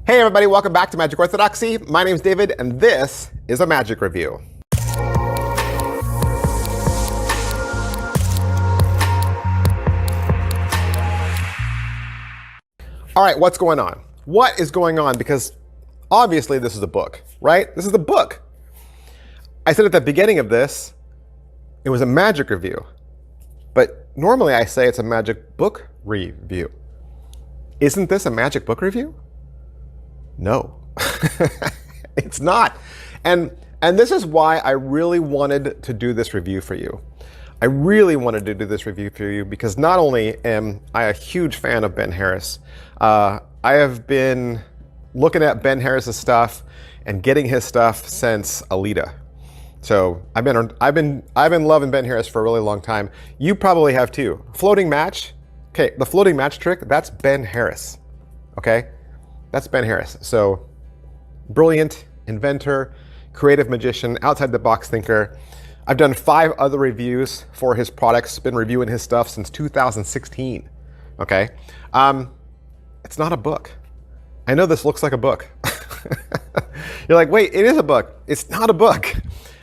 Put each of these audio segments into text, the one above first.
Hey everybody, welcome back to Magic Orthodoxy. My name's David, and this is a magic review. All right, what's going on? What is going on? Because obviously this is a book, right? This is a book. I said at the beginning of this, it was a magic review. But normally I say it's a magic book review. Isn't this a magic book review? No, it's not. And this is why I really wanted to do this review for you. I really wanted to do this review for you because not only am I a huge fan of Ben Harris, I have been looking at Ben Harris's stuff and getting his stuff since Alita. So I've been loving Ben Harris for a really long time. You probably have too. Floating match. Okay, the floating match trick, that's Ben Harris. Okay? That's Ben Harris. So brilliant inventor, creative magician, outside the box thinker. I've done 5 other reviews for his products, been reviewing his stuff since 2016. Okay? It's not a book. I know this looks like a book. You're like, wait, it is a book. It's not a book.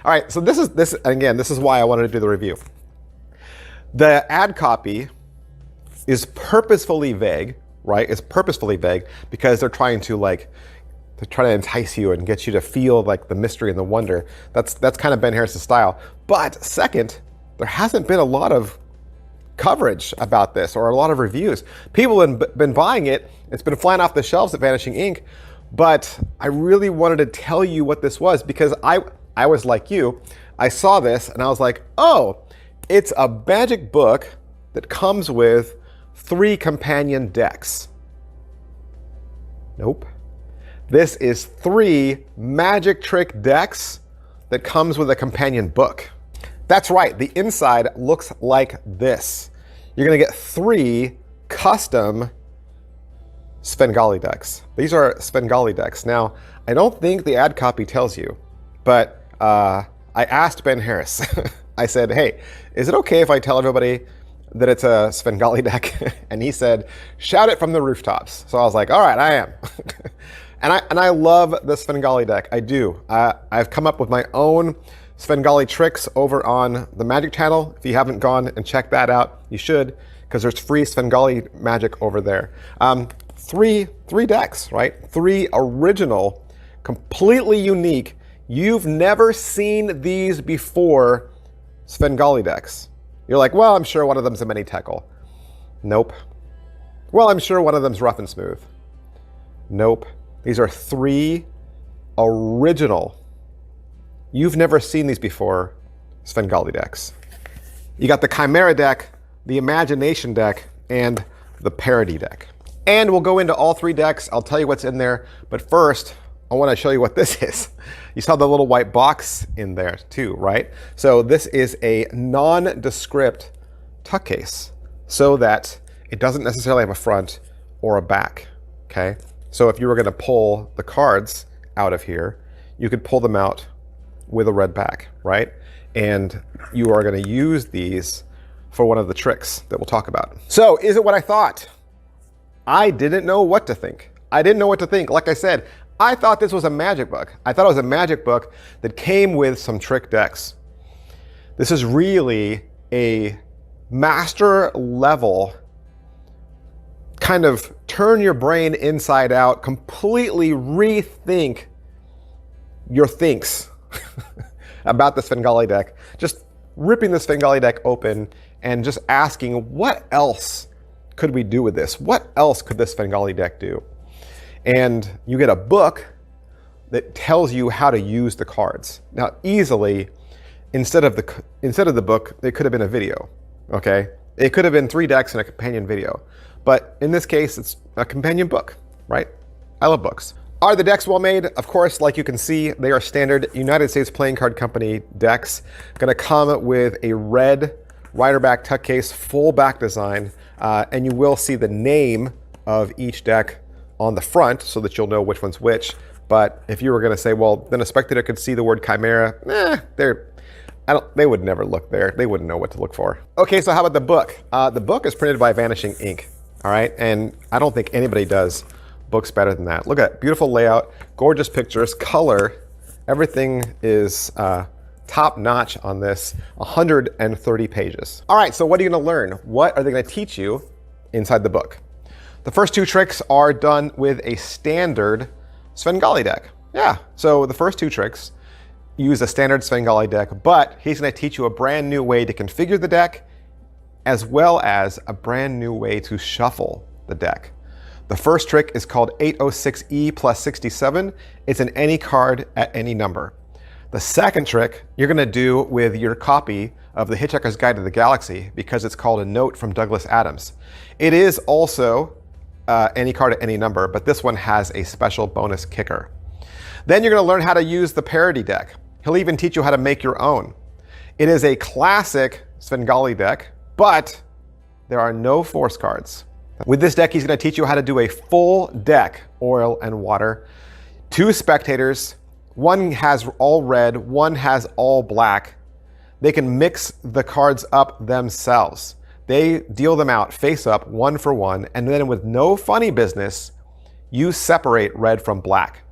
All right, so this is why I wanted to do the review. The ad copy is purposefully vague, right? It's purposefully vague because they're trying to entice you and get you to feel like the mystery and the wonder. That's kind of Ben Harris's style. But second, there hasn't been a lot of coverage about this or a lot of reviews. People have been buying it. It's been flying off the shelves at Vanishing Ink. But I really wanted to tell you what this was because I was like you. I saw this and I was like, oh, it's a magic book that comes with 3 companion decks. Nope. This is 3 magic trick decks that comes with a companion book. That's right, the inside looks like this. You're gonna get 3 custom Svengali decks. These are Svengali decks. Now, I don't think the ad copy tells you, but I asked Ben Harris. I said, hey, is it okay if I tell everybody that it's a Svengali deck? And he said, shout it from the rooftops. So I was like, all right, I am. and I love the Svengali deck. I do. I've come up with my own Svengali tricks over on the Magic channel. If you haven't gone and checked that out, you should, because there's free Svengali magic over there. 3 decks, right? 3 original, completely unique. You've never seen these before Svengali decks. You're like, well, I'm sure one of them's a mini Tekel. Nope. Well, I'm sure one of them's rough and smooth. Nope. These are 3 original. You've never seen these before Svengali decks. You got the Chimera deck, the Imagination deck, and the Parity deck. And we'll go into all 3 decks. I'll tell you what's in there. But first, I want to show you what this is. You saw the little white box in there too, right? So this is a nondescript tuck case so that it doesn't necessarily have a front or a back, okay? So if you were going to pull the cards out of here, you could pull them out with a red back, right? And you are going to use these for one of the tricks that we'll talk about. So is it what I thought? I didn't know what to think. I didn't know what to think. Like I said, I thought this was a magic book. I thought it was a magic book that came with some trick decks. This is really a master level kind of turn your brain inside out, completely rethink your thinks about the Svengali deck. Just ripping the Svengali deck open and just asking, what else could we do with this? What else could this Svengali deck do? And you get a book that tells you how to use the cards. Now, easily, instead of the book, it could have been a video, okay? It could have been 3 decks and a companion video. But in this case, it's a companion book, right? I love books. Are the decks well made? Of course, like you can see, they are standard United States Playing Card Company decks. Gonna come with a red rider back tuck case, full back design, and you will see the name of each deck on the front so that you'll know which one's which. But if you were going to say, well, then a spectator could see the word Chimera, they would never look there. They wouldn't know what to look for. Okay, so how about the book? The book is printed by Vanishing Ink, all right? And I don't think anybody does book's better than that. Look at that, beautiful layout, gorgeous pictures, color. Everything is top notch on this, 130 pages. All right, so what are you gonna learn? What are they gonna teach you inside the book? The first two tricks are done with a standard Svengali deck. Yeah, so the first two tricks use a standard Svengali deck, but he's gonna teach you a brand new way to configure the deck, as well as a brand new way to shuffle the deck. The first trick is called 806E plus 67. It's an any card at any number. The second trick you're gonna do with your copy of The Hitchhiker's Guide to the Galaxy, because it's called A Note from Douglas Adams. It is also any card at any number, but this one has a special bonus kicker. Then you're gonna learn how to use the Parity deck. He'll even teach you how to make your own. It is a classic Svengali deck, but there are no force cards. With this deck, he's gonna teach you how to do a full deck, oil and water. Two spectators, one has all red, one has all black. They can mix the cards up themselves. They deal them out face up, one for one, and then with no funny business, you separate red from black.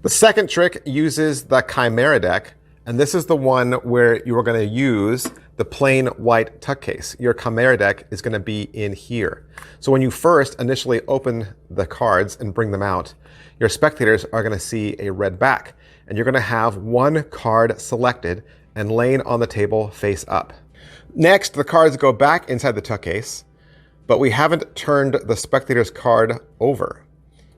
The second trick uses the Chimera deck, and this is the one where you are going to use the plain white tuck case. Your Chimera deck is going to be in here. So when you first initially open the cards and bring them out, your spectators are going to see a red back, and you're going to have one card selected and laying on the table face up. Next, the cards go back inside the tuck case, but we haven't turned the spectator's card over.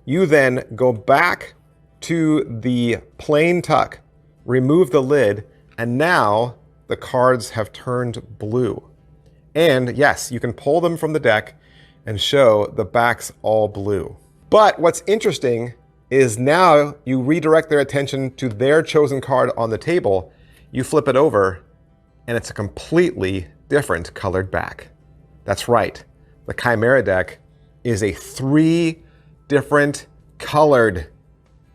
You then go back to the plain tuck, remove the lid, and now the cards have turned blue. And yes, you can pull them from the deck and show the backs all blue. But what's interesting is now you redirect their attention to their chosen card on the table, you flip it over, and it's a completely different colored back. That's right, the Chimera deck is a 3 different colored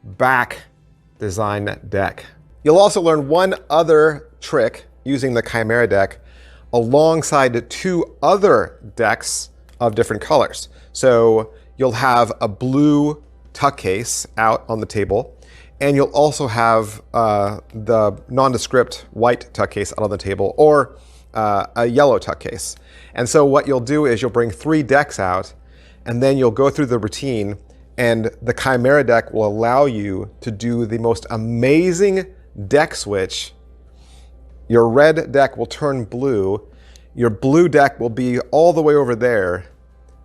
back design deck. You'll also learn one other trick using the Chimera deck alongside 2 other decks of different colors. So you'll have a blue tuck case out on the table, and you'll also have the nondescript white tuck case out on the table, or a yellow tuck case. And so what you'll do is you'll bring 3 decks out, and then you'll go through the routine, and the Chimera deck will allow you to do the most amazing deck switch. Your red deck will turn blue. Your blue deck will be all the way over there.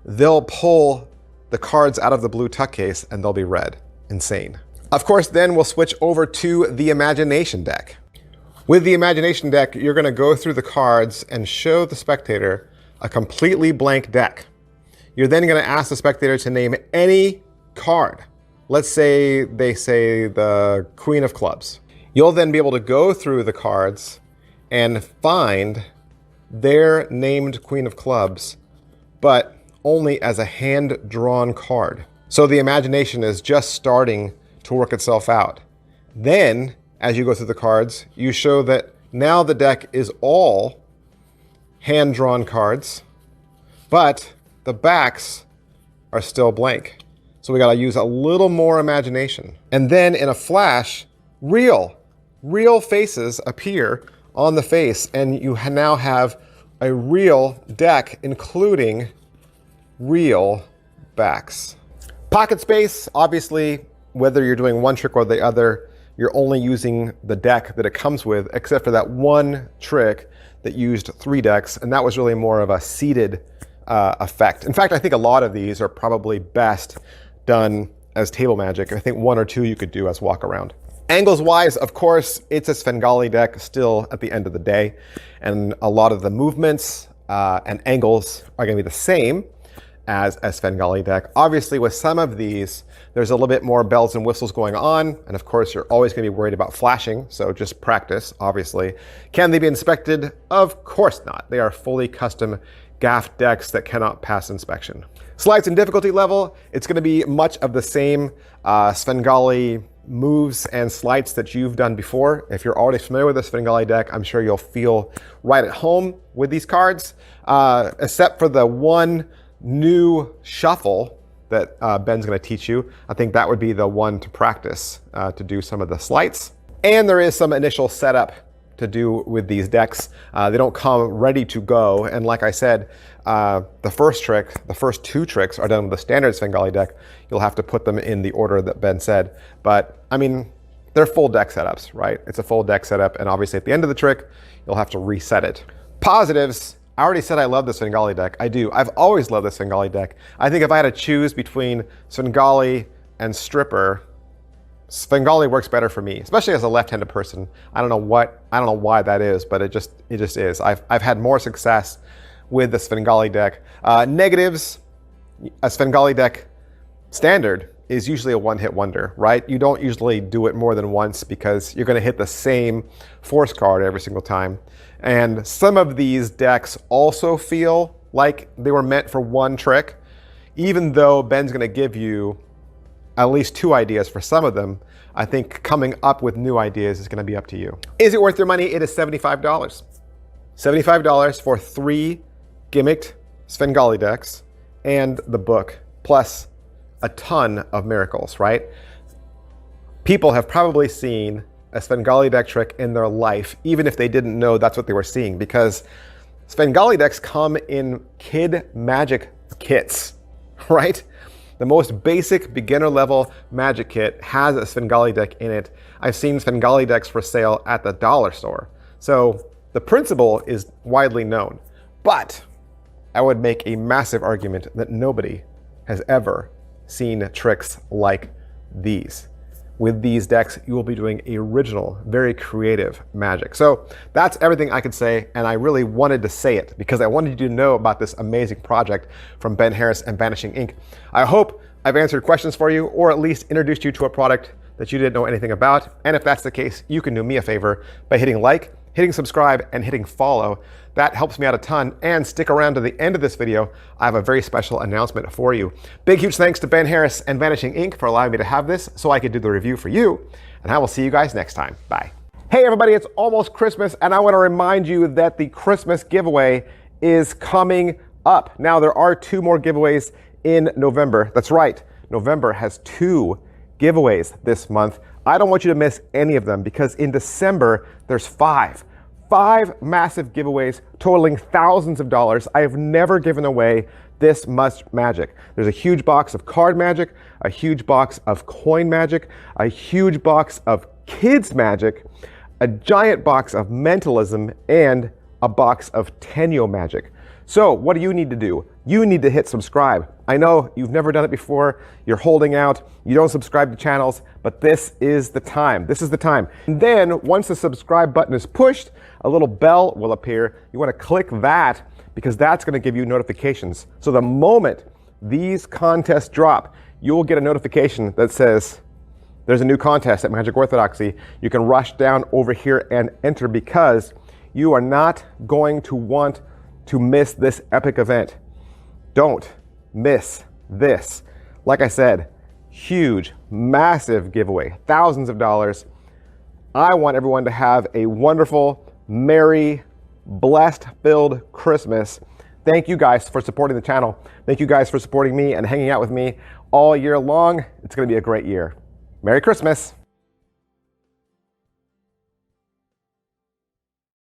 They'll pull the cards out of the blue tuck case and they'll be red. Insane. Of course, then we'll switch over to the Imagination deck. With the Imagination deck, you're gonna go through the cards and show the spectator a completely blank deck. You're then gonna ask the spectator to name any card. Let's say they say the Queen of Clubs. You'll then be able to go through the cards and find their named Queen of Clubs, but only as a hand-drawn card. So the imagination is just starting to work itself out. Then, as you go through the cards, you show that now the deck is all hand-drawn cards, but the backs are still blank. So we gotta use a little more imagination. And then in a flash, real faces appear on the face, and you now have a real deck, including real backs. Pocket space, obviously, whether you're doing one trick or the other, you're only using the deck that it comes with, except for that one trick that used 3 decks, and that was really more of a seated effect. In fact, I think a lot of these are probably best done as table magic. I think 1 or 2 you could do as walk around. Angles wise, of course, it's a Svengali deck still at the end of the day, and a lot of the movements and angles are gonna be the same as a Svengali deck. Obviously, with some of these, there's a little bit more bells and whistles going on, and of course, you're always gonna be worried about flashing, so just practice, obviously. Can they be inspected? Of course not. They are fully custom gaff decks that cannot pass inspection. Slides and difficulty level, it's gonna be much of the same Svengali moves and sleights that you've done before. If you're already familiar with the Svengali deck, I'm sure you'll feel right at home with these cards, except for the one new shuffle that Ben's going to teach you. I think that would be the one to practice to do some of the sleights. And there is some initial setup to do with these decks. They don't come ready to go. And like I said, the first two tricks are done with the standard Svengali deck. You'll have to put them in the order that Ben said. But I mean, they're full deck setups, right? It's a full deck setup. And obviously at the end of the trick, you'll have to reset it. Positives. I already said I love the Svengali deck. I do. I've always loved the Svengali deck. I think if I had to choose between Svengali and Stripper, Svengali works better for me, especially as a left-handed person. I don't know why that is, but it just is. I've had more success with the Svengali deck. Negatives, a Svengali deck standard is usually a one-hit wonder, right? You don't usually do it more than once because you're going to hit the same force card every single time. And some of these decks also feel like they were meant for one trick, even though Ben's going to give you at least 2 ideas for some of them. I think coming up with new ideas is going to be up to you. Is it worth your money? It is $75. $75 for 3 gimmicked Svengali decks and the book, plus a ton of miracles, right? People have probably seen a Svengali deck trick in their life, even if they didn't know that's what they were seeing, because Svengali decks come in kid magic kits, right? The most basic beginner level magic kit has a Svengali deck in it. I've seen Svengali decks for sale at the dollar store. So the principle is widely known, but I would make a massive argument that nobody has ever seen tricks like these. With these decks, you will be doing original, very creative magic. So that's everything I could say, and I really wanted to say it because I wanted you to know about this amazing project from Ben Harris and Vanishing Ink. I hope I've answered questions for you, or at least introduced you to a product that you didn't know anything about. And if that's the case, you can do me a favor by hitting like, hitting subscribe, and hitting follow. That helps me out a ton. And stick around to the end of this video. I have a very special announcement for you. Big, huge thanks to Ben Harris and Vanishing Ink for allowing me to have this so I could do the review for you. And I will see you guys next time. Bye. Hey everybody, it's almost Christmas, and I want to remind you that the Christmas giveaway is coming up. Now, there are 2 more giveaways in November. That's right. November has 2 giveaways this month. I don't want you to miss any of them because in December, there's 5 massive giveaways totaling thousands of dollars. I have never given away this much magic. There's a huge box of card magic, a huge box of coin magic, a huge box of kids magic, a giant box of mentalism, and a box of Tenyo magic. So what do you need to do? You need to hit subscribe. I know you've never done it before, you're holding out, you don't subscribe to channels, but this is the time. This is the time. And then once the subscribe button is pushed, a little bell will appear. You want to click that because that's going to give you notifications. So the moment these contests drop, you will get a notification that says there's a new contest at Magic Orthodoxy. You can rush down over here and enter because you are not going to want to miss this epic event. Don't miss this. Like I said, huge, massive giveaway, thousands of dollars. I want everyone to have a wonderful, merry, blessed-filled Christmas. Thank you guys for supporting the channel. Thank you guys for supporting me and hanging out with me all year long. It's going to be a great year. Merry Christmas.